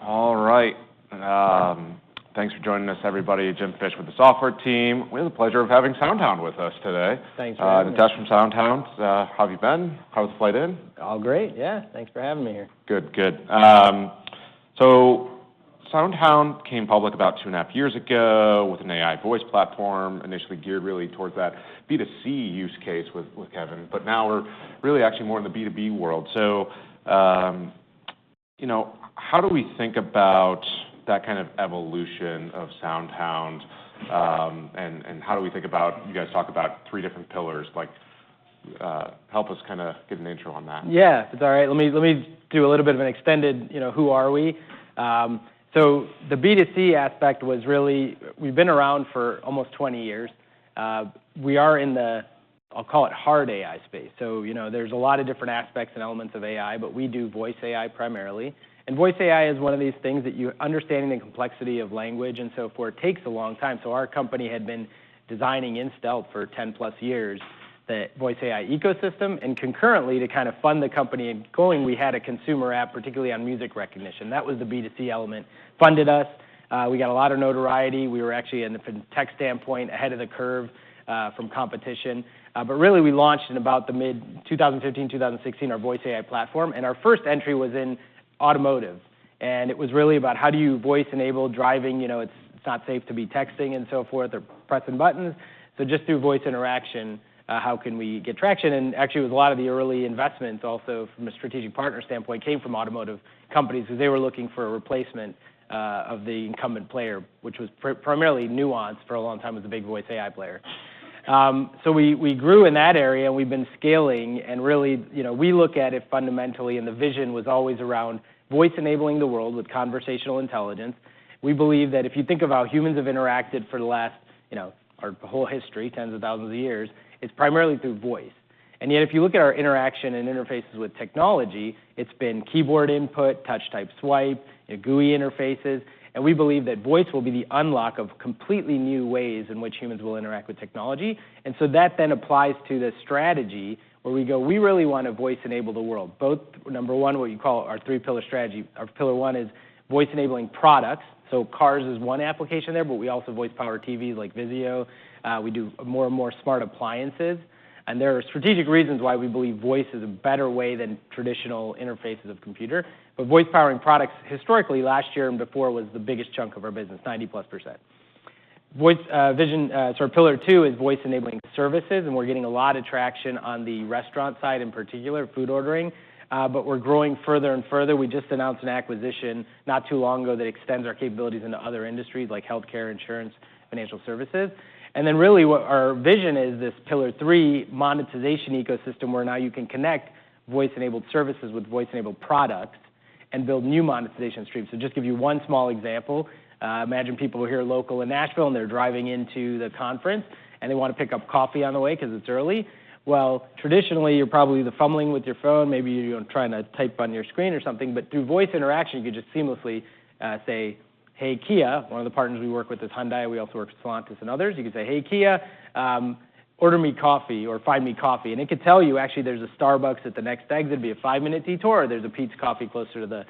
All right. Thanks for joining us, everybody. Jim Fish with the software team. We have the pleasure of having SoundHound with us today. Thanks for having me. Nitesh from SoundHound. How have you been? How was the flight in? All great, yeah. Thanks for having me here. Good, good. So SoundHound came public about 2.5 years ago with an AI voice platform, initially geared really towards that B2C use case with Kevin, but now we're really actually more in the B2B world. So, how do we think about that kind of evolution of SoundHound, and how do we think about, you guys talk about 3 different pillars, like help us kind of get an intro on that. Yeah, it's all right. Let me do a little bit of an extended, who are we? So the B2C aspect was really, we've been around for almost 20 years. We are in the, I'll call it hard AI space. So, there's a lot of different aspects and elements of AI, but we do voice AI primarily. And voice AI is one of these things that you understanding the complexity of language and so forth takes a long time. So our company had been designing in stealth for 10 plus years the voice AI ecosystem, and concurrently to kind of fund the company and going, we had a consumer app, particularly on music recognition. That was the B2C element. Funded us. We got a lot of notoriety. We were actually, from a tech standpoint, ahead of the curve from competition. But really, we launched in about the mid-2015, 2016, our voice AI platform. And our first entry was in automotive. And it was really about how do you voice-enable driving. It's not safe to be texting and so forth or pressing buttons. So just through voice interaction, how can we get traction? And actually, it was a lot of the early investments also from a strategic partner standpoint came from automotive companies because they were looking for a replacement of the incumbent player, which was primarily Nuance for a long time was a big voice AI player. So we grew in that area, and we've been scaling, and really, we look at it fundamentally, and the vision was always around voice enabling the world with conversational intelligence. We believe that if you think of how humans have interacted for the last, our whole history, tens of thousands of years, it's primarily through voice. And yet, if you look at our interaction and interfaces with technology, it's been keyboard input, touch-type swipe, GUI interfaces, and we believe that voice will be the unlock of completely new ways in which humans will interact with technology. And so that then applies to the strategy where we go, we really want to voice-enable the world. Both, number one, what you call our 3-pillar strategy. Our pillar 1 is voice-enabling products. So cars is one application there, but we also voice-power TVs like Vizio. We do more and more smart appliances. And there are strategic reasons why we believe voice is a better way than traditional interfaces of computer. But voice-powering products, historically, last year and before, was the biggest chunk of our business, 90+%. Pillar 2 is voice-enabling services, and we're getting a lot of traction on the restaurant side in particular, food ordering. But we're growing further and further. We just announced an acquisition not too long ago that extends our capabilities into other industries like healthcare, insurance, financial services. And then really what our vision is this pillar 3 monetization ecosystem where now you can connect voice-enabled services with voice-enabled products and build new monetization streams. So just give you one small example. Imagine people here local in Nashville and they're driving into the conference and they want to pick up coffee on the way because it's early. Well, traditionally, you're probably fumbling with your phone. Maybe you're trying to type on your screen or something. But through voice interaction, you could just seamlessly say, hey, Kia. One of the partners we work with is Hyundai. We also work with Stellantis and others. You can say, hey, Kia, order me coffee or find me coffee. And it could tell you, actually, there's a Starbucks at the next exit. It'd be a 5-minute detour. Or there's a Pete's Coffee closer to the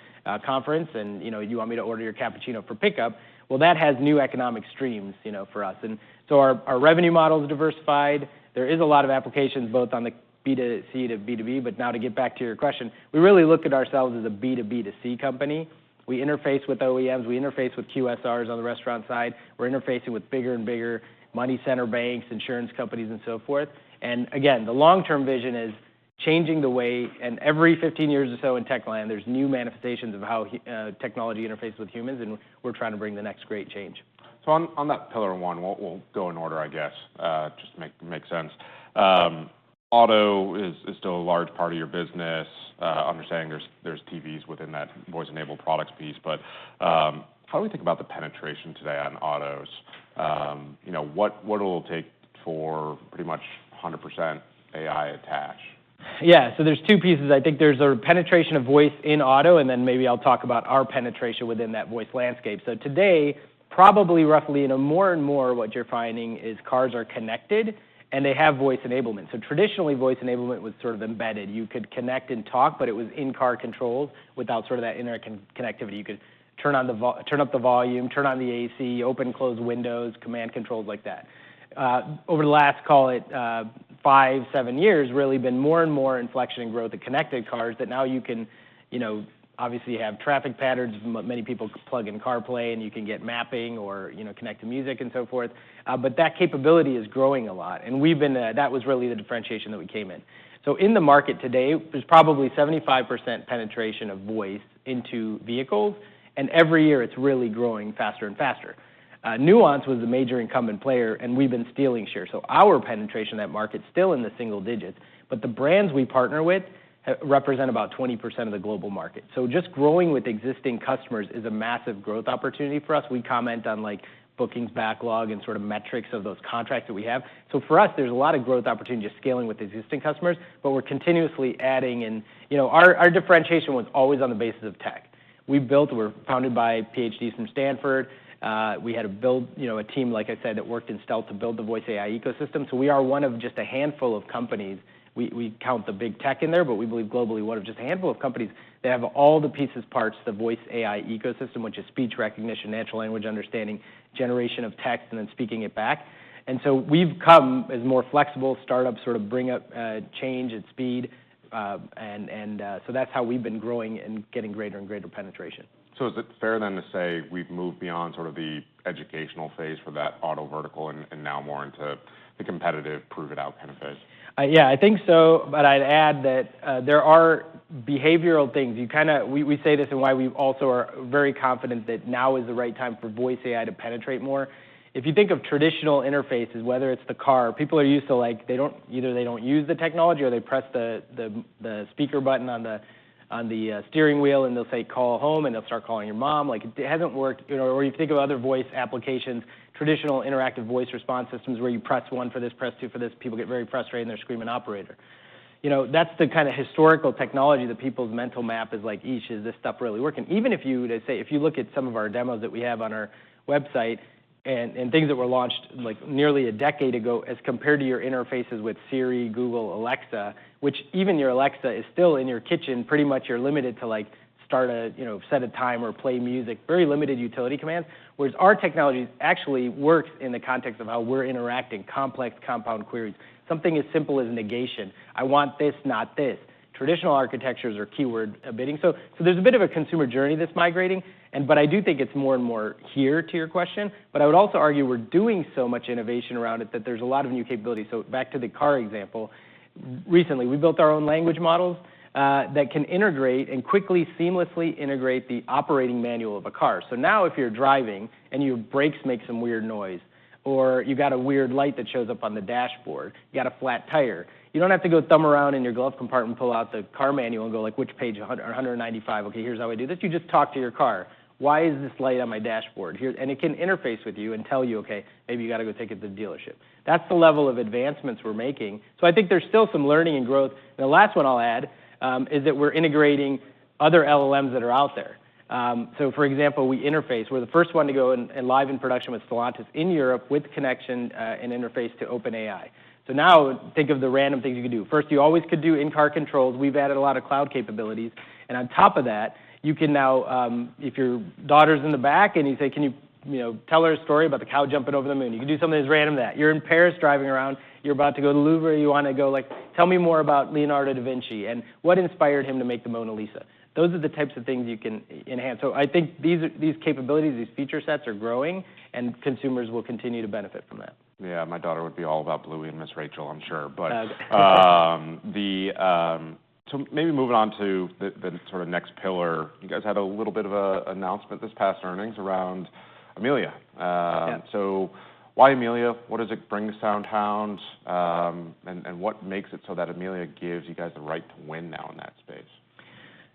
conference. And, you want me to order your cappuccino for pickup. Well, that has new economic streams, for us. And so our revenue model is diversified. There is a lot of applications both on the B2C to B2B. But now to get back to your question, we really look at ourselves as a B2B2C company. We interface with OEMs. We interface with QSRs on the restaurant side. We're interfacing with bigger and bigger money center banks, insurance companies, and so forth. And again, the long-term vision is changing the way, and every 15 years or so in tech land, there's new manifestations of how technology interfaces with humans, and we're trying to bring the next great change. So on that pillar 1, we'll go in order, I guess, just to make sense. Auto is still a large part of your business. Understanding there's TVs within that voice-enabled products piece, but how do we think about the penetration today on autos? What it'll take for pretty much 100% AI attach? Yeah, so there's 2 pieces. I think there's a penetration of voice in auto, and then maybe I'll talk about our penetration within that voice landscape. So today, probably roughly, more and more what you're finding is cars are connected and they have voice enablement. So traditionally, voice enablement was sort of embedded. You could connect and talk, but it was in-car controls without sort of that interconnectivity. You could turn up the volume, turn on the AC, open, close windows, command controls like that. Over the last, call it 5-7 years, really been more and more inflection and growth of connected cars that now you can, obviously have traffic patterns. Many people plug in CarPlay and you can get mapping or, connect to music and so forth. But that capability is growing a lot. And that was really the differentiation that we came in. So in the market today, there's probably 75% penetration of voice into vehicles. And every year it's really growing faster and faster. Nuance was the major incumbent player, and we've been stealing share. So our penetration of that market is still in the single digits. But the brands we partner with represent about 20% of the global market. So just growing with existing customers is a massive growth opportunity for us. We comment on bookings backlog and sort of metrics of those contracts that we have. So for us, there's a lot of growth opportunity just scaling with existing customers, but we're continuously adding. And our differentiation was always on the basis of tech. We're founded by PhDs from Stanford. We had a team, like I said, that worked in stealth to build the voice AI ecosystem. So we are one of just a handful of companies. We count the big tech in there, but we believe globally one of just a handful of companies that have all the pieces, parts, the voice AI ecosystem, which is speech recognition, natural language understanding, generation of text, and then speaking it back. And so we've come as more flexible startups, sort of bring up change at speed, and so that's how we've been growing and getting greater and greater penetration. So is it fair then to say we've moved beyond sort of the educational phase for that auto vertical and now more into the competitive, prove it out kind of phase? Yeah, I think so, but I'd add that there are behavioral things. We say this and why we also are very confident that now is the right time for voice AI to penetrate more. If you think of traditional interfaces, whether it's the car, people are used to they don't use the technology or they press the speaker button on the steering wheel and they'll say call home and they'll start calling your mom. It hasn't worked. Or you think of other voice applications, traditional interactive voice response systems where you press 1 for this, press 2 for this. People get very frustrated and they're screaming operator. That's the kind of historical technology that people's mental map is like, eesh, is this stuff really working? Even if you look at some of our demos that we have on our website and things that were launched nearly a decade ago as compared to your interfaces with Siri, Google, Alexa, which even your Alexa is still in your kitchen, pretty much you're limited to start set a time or play music, very limited utility commands, whereas our technology actually works in the context of how we're interacting, complex compound queries, something as simple as negation. I want this, not this. Traditional architectures are keyword bidding. So there's a bit of a consumer journey that's migrating, but I do think it's more and more here to your question. But I would also argue we're doing so much innovation around it that there's a lot of new capabilities. So back to the car example, recently we built our own language models that can integrate and quickly, seamlessly integrate the operating manual of a car. So now if you're driving and your brakes make some weird noise, or you got a weird light that shows up on the dashboard, you got a flat tire, you don't have to go thumb around in your glove compartment, pull out the car manual and go which page, 195, okay, here's how I do this. You just talk to your car. Why is this light on my dashboard? And it can interface with you and tell you, okay, maybe you got to go take it to the dealership. That's the level of advancements we're making. So I think there's still some learning and growth. And the last one I'll add is that we're integrating other LLMs that are out there. So for example, we interface. We're the first one to go and live in production with Stellantis in Europe with connection and interface to OpenAI. So now think of the random things you could do. First, you always could do in-car controls. We've added a lot of cloud capabilities. And on top of that, you can now, if your daughter's in the back and you say, can you tell her a story about the cow jumping over the moon? You can do something as random as that. You're in Paris driving around. You're about to go to the Louvre. You want to go tell me more about Leonardo da Vinci and what inspired him to make the Mona Lisa. Those are the types of things you can enhance. So I think these capabilities, these feature sets are growing, and consumers will continue to benefit from that. Yeah, my daughter would be all about Bluey and Miss Rachel, I'm sure. But so maybe moving on to the sort of next pillar, you guys had a little bit of an announcement this past earnings around Amelia. So why Amelia? What does it bring to SoundHound? And what makes it so that Amelia gives you guys the right to win now in that space?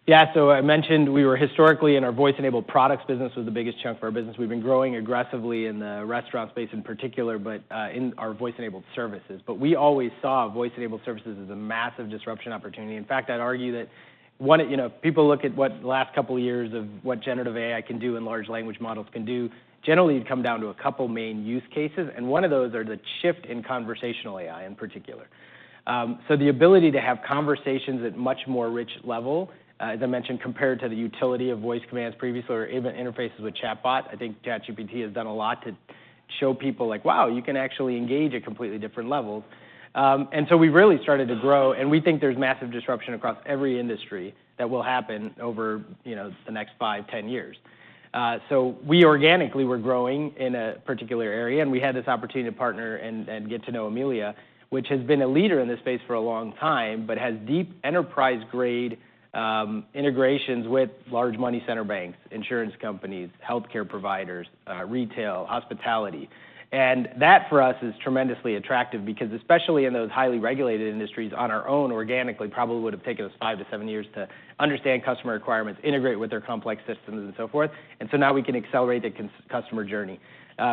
Yeah, so I mentioned we were historically in our voice-enabled products business was the biggest chunk of our business. We've been growing aggressively in the restaurant space in particular, but in our voice-enabled services. But we always saw voice-enabled services as a massive disruption opportunity. In fact, I'd argue that people look at what the last couple of years of what generative AI can do and large language models can do. Generally, you come down to a couple main use cases, and one of those are the shift in conversational AI in particular. So the ability to have conversations at much more rich level as I mentioned, compared to the utility of voice commands previously or even interfaces with chatbot. I think ChatGPT has done a lot to show people like, wow, you can actually engage at completely different levels. And so we really started to grow, and we think there's massive disruption across every industry that will happen over the next 5-10 years. So we organically were growing in a particular area, and we had this opportunity to partner and get to know Amelia, which has been a leader in this space for a long time, but has deep enterprise-grade integrations with large money center banks, insurance companies, healthcare providers, retail, hospitality. And that for us is tremendously attractive because especially in those highly regulated industries on our own organically probably would have taken us 5 to 7 years to understand customer requirements, integrate with their complex systems and so forth. And so now we can accelerate the customer journey.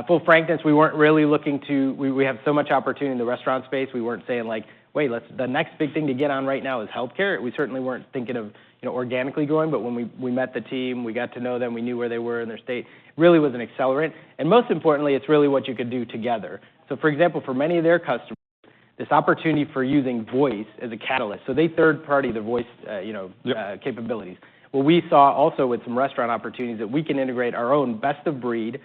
Full frankness, we weren't really looking to, we have so much opportunity in the restaurant space. We weren't saying like, wait, the next big thing to get on right now is healthcare. We certainly weren't thinking of organically growing, but when we met the team, we got to know them, we knew where they were in their state, really was an accelerant. And most importantly, it's really what you could do together. So for example, for many of their customers, this opportunity for using voice as a catalyst. So they third-party the voice capabilities. Well, we saw also with some restaurant opportunities that we can integrate our own best-of-breed,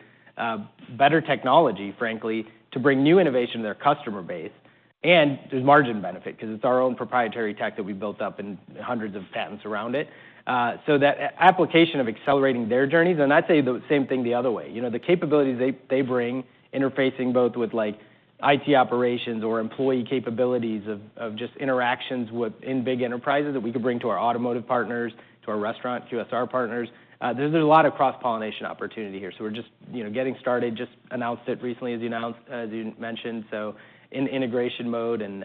better technology, frankly, to bring new innovation to their customer base. And there's margin benefit because it's our own proprietary tech that we built up and hundreds of patents around it. So that application of accelerating their journeys, and I'd say the same thing the other way. The capabilities they bring, interfacing both with like IT operations or employee capabilities of just interactions in big enterprises that we could bring to our automotive partners, to our restaurant QSR partners. There's a lot of cross-pollination opportunity here. So we're just getting started. Just announced it recently, as you mentioned. So in integration mode, and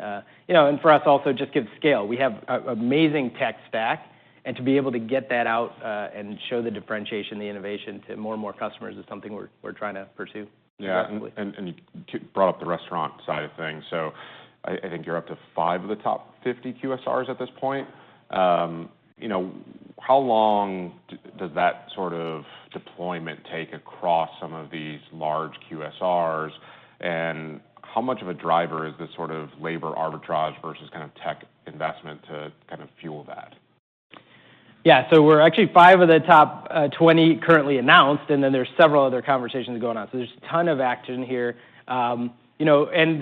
and for us also just gives scale. We have an amazing tech stack, and to be able to get that out and show the differentiation, the innovation to more and more customers is something we're trying to pursue. Yeah, and you brought up the restaurant side of things. So I think you're up to 5 of the top 50 QSRs at this point. How long does that sort of deployment take across some of these large QSRs, and how much of a driver is this sort of labor arbitrage versus kind of tech investment to kind of fuel that? Yeah, so we're actually 5 of the top 20 currently announced, and then there's several other conversations going on. So there's a ton of action here. And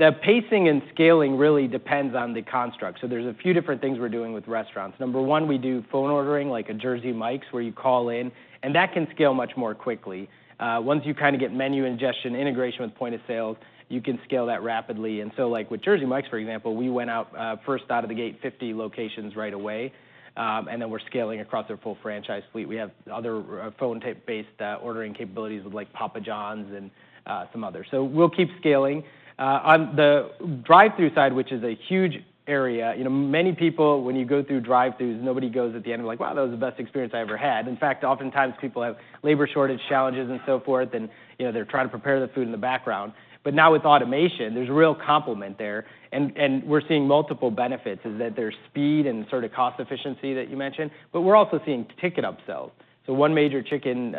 the pacing and scaling really depends on the construct. So there's a few different things we're doing with restaurants. Number one, we do phone ordering, like a Jersey Mike's, where you call in, and that can scale much more quickly. Once you kind of get menu ingestion, integration with point of sales, you can scale that rapidly. And so like with Jersey Mike's, for example, we went out first out of the gate 50 locations right away. And then we're scaling across their full franchise fleet. We have other phone-based ordering capabilities with like Papa John's and some others. So we'll keep scaling. On the drive-through side, which is a huge area, many people, when you go through drive-throughs, nobody goes at the end like, wow, that was the best experience I ever had. In fact, oftentimes people have labor shortage challenges and so forth, and they're trying to prepare the food in the background. But now with automation, there's a real complement there, and we're seeing multiple benefits, is that there's speed and sort of cost efficiency that you mentioned, but we're also seeing ticket upsells. So one major chicken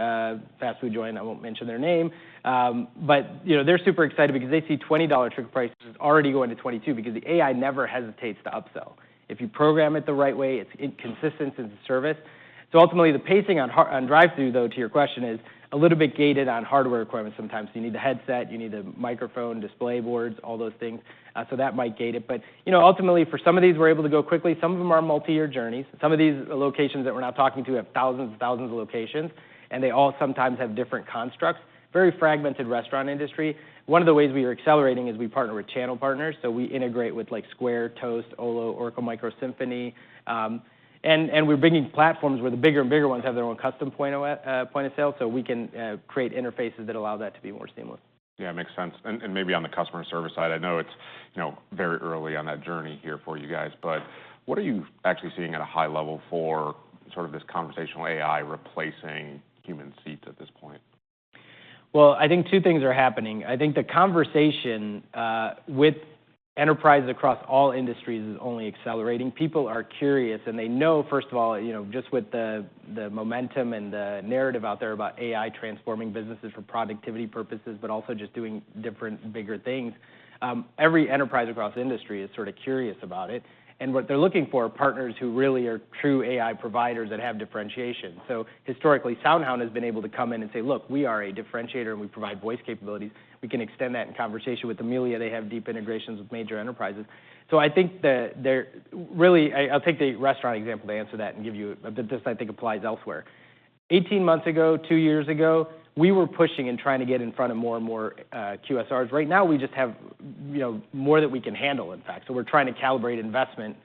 fast food joint, I won't mention their name, but they're super excited because they see $20 ticket prices already going to $22 because the AI never hesitates to upsell. If you program it the right way, it's consistent in the service. So ultimately, the pacing on drive-through, though, to your question, is a little bit gated on hardware requirements sometimes. You need the headset, you need the microphone, display boards, all those things. So that might gate it. But ultimately, for some of these, we're able to go quickly. Some of them are multi-year journeys. Some of these locations that we're now talking to have thousands and thousands of locations, and they all sometimes have different constructs. Very fragmented restaurant industry. One of the ways we are accelerating is we partner with channel partners. So we integrate with like Square, Toast, Olo, Oracle Micro Symphony. And we're bringing platforms where the bigger and bigger ones have their own custom point of sale, so we can create interfaces that allow that to be more seamless. Yeah, it makes sense. And maybe on the customer service side, I know it's very early on that journey here for you guys, but what are you actually seeing at a high level for sort of this conversational AI replacing human seats at this point? Well, I think 2 things are happening. I think the conversation with enterprises across all industries is only accelerating. People are curious, and they know, first of all, just with the momentum and the narrative out there about AI transforming businesses for productivity purposes, but also just doing different, bigger things. Every enterprise across industry is sort of curious about it. And what they're looking for are partners who really are true AI providers that have differentiation. So historically, SoundHound has been able to come in and say, look, we are a differentiator and we provide voice capabilities. We can extend that in conversation with Amelia. They have deep integrations with major enterprises. So I think that they're really, I'll take the restaurant example to answer that and give you, but this I think applies elsewhere. 18 months ago, 2 years ago, we were pushing and trying to get in front of more and more QSRs. Right now, we just have, more that we can handle, in fact. So we're trying to calibrate investment,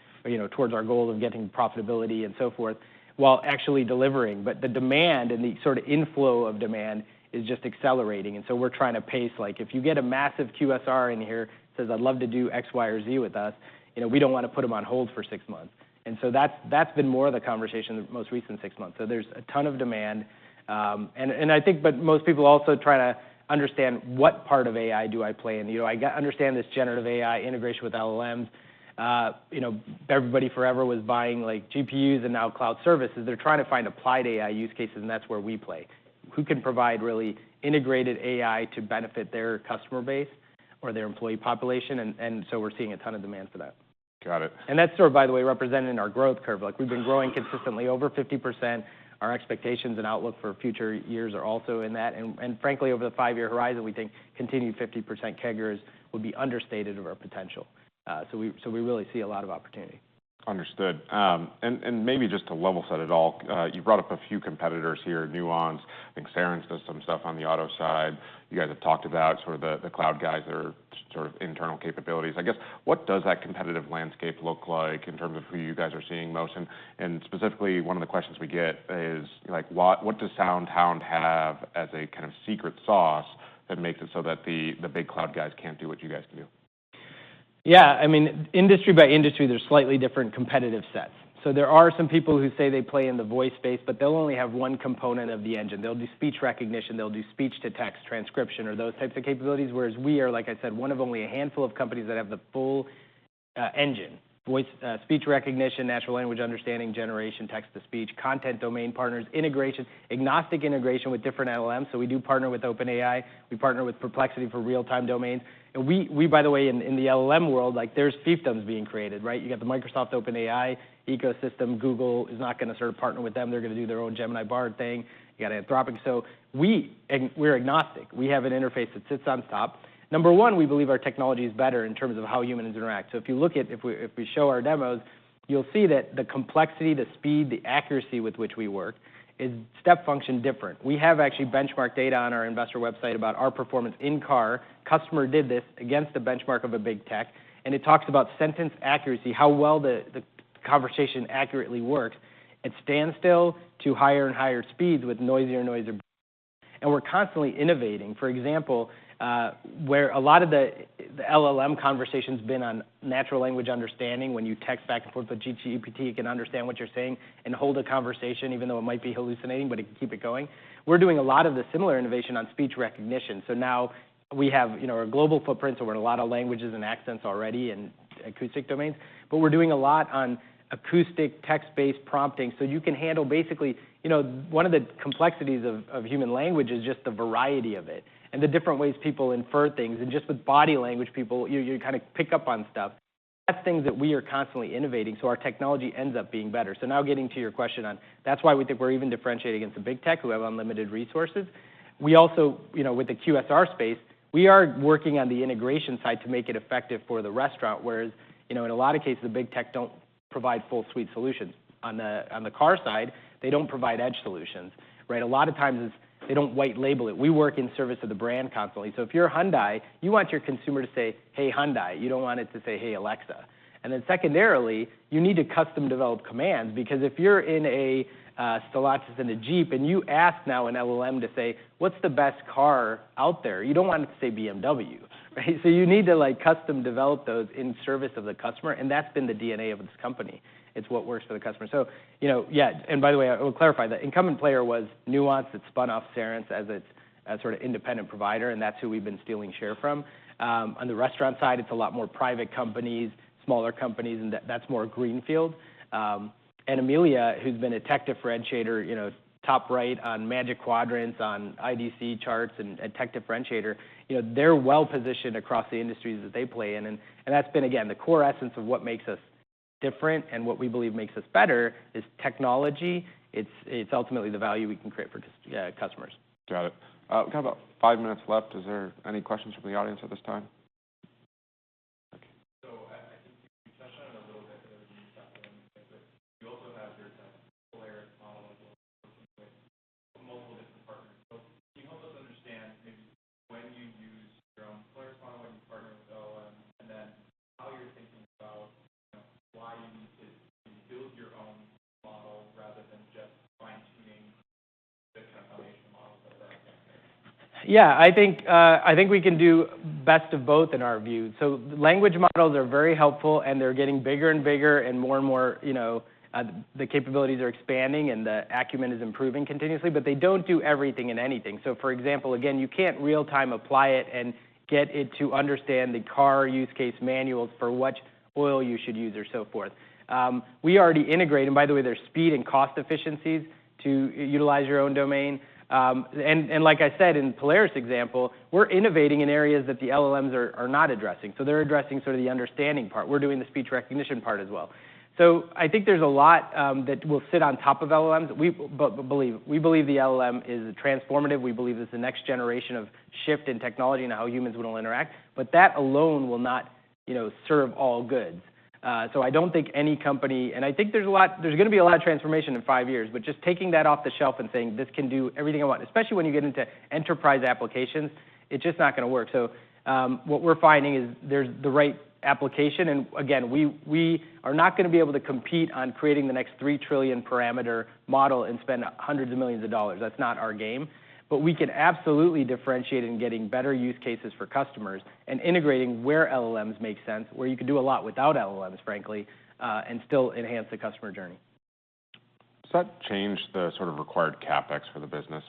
towards our goal of getting profitability and so forth, while actually delivering. But the demand and the sort of inflow of demand is just accelerating. And so we're trying to pace, like if you get a massive QSR in here that says, I'd love to do X, Y, or Z with us, we don't want to put them on hold for 6 months. And so that's been more of the conversation the most recent 6 months. So there's a ton of demand. And I think, but most people also try to understand what part of AI do I play in. I understand this generative AI integration with LLMs. Everybody forever was buying like GPUs and now cloud services. They're trying to find applied AI use cases, and that's where we play. Who can provide really integrated AI to benefit their customer base or their employee population? And so we're seeing a ton of demand for that. Got it. And that's sort of, by the way, represented in our growth curve. Like we've been growing consistently over 50%. Our expectations and outlook for future years are also in that. And frankly, over the 5-year horizon, we think continued 50% CAGRs would be understated of our potential. So we really see a lot of opportunity. Understood. And maybe just to level set it all, you brought up a few competitors here, Nuance. I think Sharan does some stuff on the auto side. You guys have talked about sort of the cloud guys that are sort of internal capabilities. I guess, what does that competitive landscape look like in terms of who you guys are seeing most? And specifically, one of the questions we get is, like, what does SoundHound have as a kind of secret sauce that makes it so that the big cloud guys can't do what you guys can do? Yeah, I mean, industry by industry, there's slightly different competitive sets. So there are some people who say they play in the voice space, but they'll only have one component of the engine. They'll do speech recognition, they'll do speech-to-text transcription, or those types of capabilities, whereas we are, like I said, one of only a handful of companies that have the full engine. Voice, speech recognition, natural language understanding, generation, text-to-speech, content domain partners, integration, agnostic integration with different LLMs. So we do partner with OpenAI. We partner with Perplexity for real-time domains. And we, by the way, in the LLM world, like there's fiefdoms being created, right? You got the Microsoft OpenAI ecosystem. Google is not going to sort of partner with them. They're going to do their own Gemini Bard thing. You got Anthropic. So we're agnostic. We have an interface that sits on top. Number one, we believe our technology is better in terms of how humans interact. So if you look at, if we show our demos, you'll see that the complexity, the speed, the accuracy with which we work is step function different. We have actually benchmark data on our investor website about our performance in car. Customer did this against the benchmark of a big tech, and it talks about sentence accuracy, how well the conversation accurately works at standstill to higher and higher speeds with noisier and noisier. And we're constantly innovating. For example, where a lot of the LLM conversation's been on natural language understanding. When you text back and forth with GPT, it can understand what you're saying and hold a conversation, even though it might be hallucinating, but it can keep it going. We're doing a lot of the similar innovation on speech recognition. So now we have, a global footprint, so we're in a lot of languages and accents already and acoustic domains, but we're doing a lot on acoustic text-based prompting, so you can handle basically, one of the complexities of human language is just the variety of it and the different ways people infer things. And just with body language, people, you kind of pick up on stuff. That's things that we are constantly innovating, so our technology ends up being better. So now getting to your question on, that's why we think we're even differentiating against the big tech who have unlimited resources. We also, with the QSR space, we are working on the integration side to make it effective for the restaurant, whereas, in a lot of cases, the big tech don't provide full suite solutions. On the car side, they don't provide edge solutions, right? A lot of times they don't white label it. We work in service of the brand constantly. So if you're Hyundai, you want your consumer to say, hey, Hyundai. You don't want it to say, hey, Alexa. And then secondarily, you need to custom develop commands, because if you're in a Stellantis and a Jeep and you ask now an LLM to say, what's the best car out there? You don't want it to say BMW, right? So you need to custom develop those in service of the customer, and that's been the DNA of this company. It's what works for the customer. So, and by the way, I will clarify, the incumbent player was Nuance that spun off Sharan as its sort of independent provider, and that's who we've been stealing share from. On the restaurant side, it's a lot more private companies, smaller companies, and that's more greenfield. And Amelia, who's been a tech differentiator, top right on Magic Quadrants, on IDC charts, and a tech differentiator, they're well positioned across the industries that they play in. And that's been, again, the core essence of what makes us different and what we believe makes us better is technology. It's ultimately the value we can create for customers. Got it. We've got about 5 minutes left. Is there any questions from the audience at this time? Okay. So I think you touched on it a little bit earlier when you talked about it, but you also have your Polaris model as well, working with multiple different partners. So can you help us understand maybe when you use your own Polaris model, when you partner with LLM, and then how you're thinking about why you need to build your own model rather than just fine-tuning the kind of foundational models that are out there? Yeah, I think we can do best of both in our view. So language models are very helpful, and they're getting bigger and bigger, and more. The capabilities are expanding, and the acumen is improving continuously. But they don't do everything and anything. So, for example, again, you can't real-time apply it and get it to understand the car use case manuals for what oil you should use or so forth. We already integrate, and by the way, there's speed and cost efficiencies to utilize your own domain. And like I said, in Polaris example, we're innovating in areas that the LLMs are not addressing. So they're addressing sort of the understanding part. We're doing the speech recognition part as well. So I think there's a lot that will sit on top of LLMs. We believe the LLM is transformative. We believe it's the next generation of shift in technology and how humans will interact. But that alone will not, serve all goods. So I don't think any company, and I think there's going to be a lot of transformation in 5 years, but just taking that off the shelf and saying this can do everything I want, especially when you get into enterprise applications, it's just not going to work. So what we're finding is there's the right application, and again, we are not going to be able to compete on creating the next 3 trillion parameter model and spend hundreds of millions of dollars. That's not our game. But we can absolutely differentiate in getting better use cases for customers and integrating where LLMs make sense, where you can do a lot without LLMs, frankly, and still enhance the customer journey. Does that change the sort of required CapEx for the business?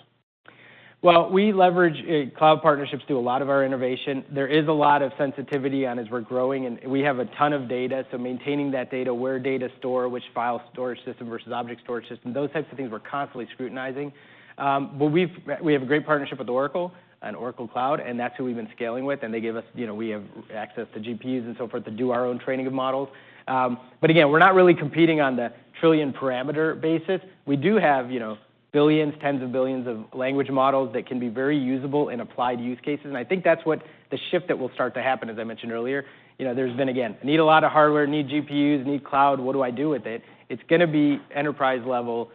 Well, we leverage cloud partnerships to a lot of our innovation. There is a lot of sensitivity on as we're growing, and we have a ton of data. So maintaining that data, where data store, which file storage system versus object storage system, those types of things we're constantly scrutinizing. But we have a great partnership with Oracle and Oracle Cloud, and that's who we've been scaling with. And they give us, we have access to GPUs and so forth to do our own training of models. But again, we're not really competing on the trillion parameter basis. We do have, billions, tens of billions of language models that can be very usable in applied use cases. And I think that's what the shift that will start to happen, as I mentioned earlier. There's been, again, I need a lot of hardware, need GPUs, need cloud. What do I do with it? It's going to be enterprise level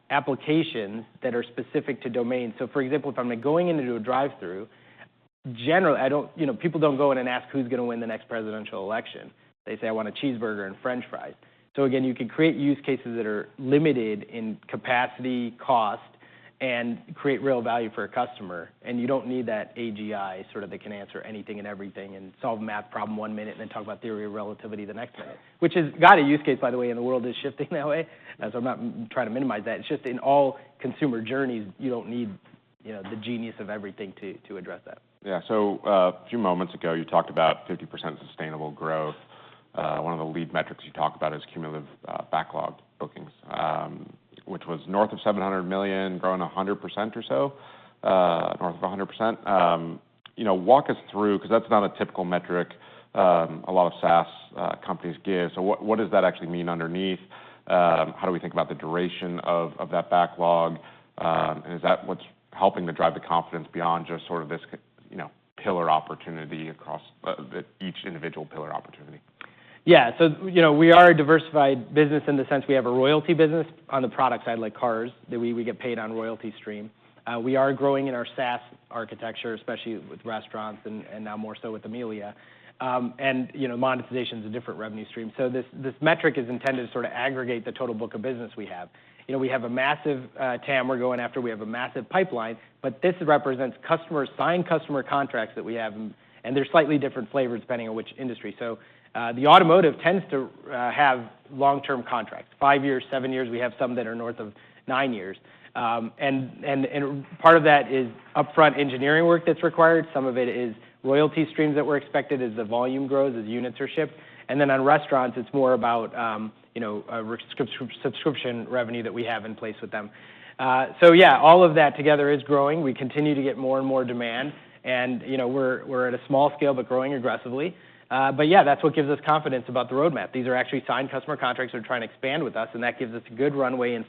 applications that are specific to domains. So, for example, if I'm going into a drive-through, generally, people don't go in and ask who's going to win the next presidential election. They say, I want a cheeseburger and French fries. So again, you can create use cases that are limited in capacity, cost, and create real value for a customer. And you don't need that AGI sort of that can answer anything and everything and solve a math problem 1 minute and then talk about theory of relativity the next minute, which has got a use case, by the way, and the world is shifting that way. So I'm not trying to minimize that. It's just in all consumer journeys, you don't need the genius of everything to address that. Yeah, so a few moments ago, you talked about 50% sustainable growth. One of the lead metrics you talk about is cumulative backlog bookings, which was north of $700 million, growing 100% or so, north of 100%. Walk us through, because that's not a typical metric a lot of SaaS companies give. So what does that actually mean underneath? How do we think about the duration of that backlog? And is that what's helping to drive the confidence beyond just sort of this, pillar opportunity across each individual pillar opportunity? Yeah, so we are a diversified business in the sense we have a royalty business on the product side, like cars, that we get paid on royalty stream. We are growing in our SaaS architecture, especially with restaurants and now more so with Amelia. And monetization is a different revenue stream. So this metric is intended to sort of aggregate the total book of business we have. We have a massive TAM we're going after. We have a massive pipeline, but this represents signed customer contracts that we have, and they're slightly different flavors depending on which industry. So the automotive tends to have long-term contracts, 5 years, 7 years. We have some that are north of 9 years. And part of that is upfront engineering work that's required. Some of it is royalty streams that we're expected as the volume grows, as units are shipped. And then on restaurants, it's more about a subscription revenue that we have in place with them. So yeah, all of that together is growing. We continue to get more and more demand, and we're at a small scale but growing aggressively. But yeah, that's what gives us confidence about the roadmap. These are actually signed customer contracts that are trying to expand with us, and that gives us a good runway and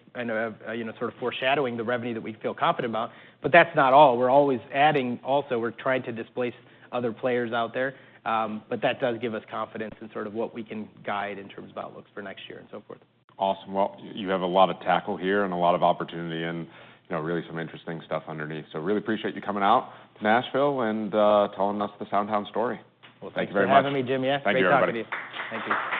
sort of foreshadowing the revenue that we feel confident about. But that's not all. We're always adding also. We're trying to displace other players out there. But that does give us confidence in sort of what we can guide in terms of outlooks for next year and so forth. Awesome. Well, you have a lot of tackle here and a lot of opportunity and, really some interesting stuff underneath. So really appreciate you coming out to Nashville and telling us the SoundHound story. Well, thank you very much for having me, Jim. Yeah, Thank great you, talking everybody. to you. Thank you.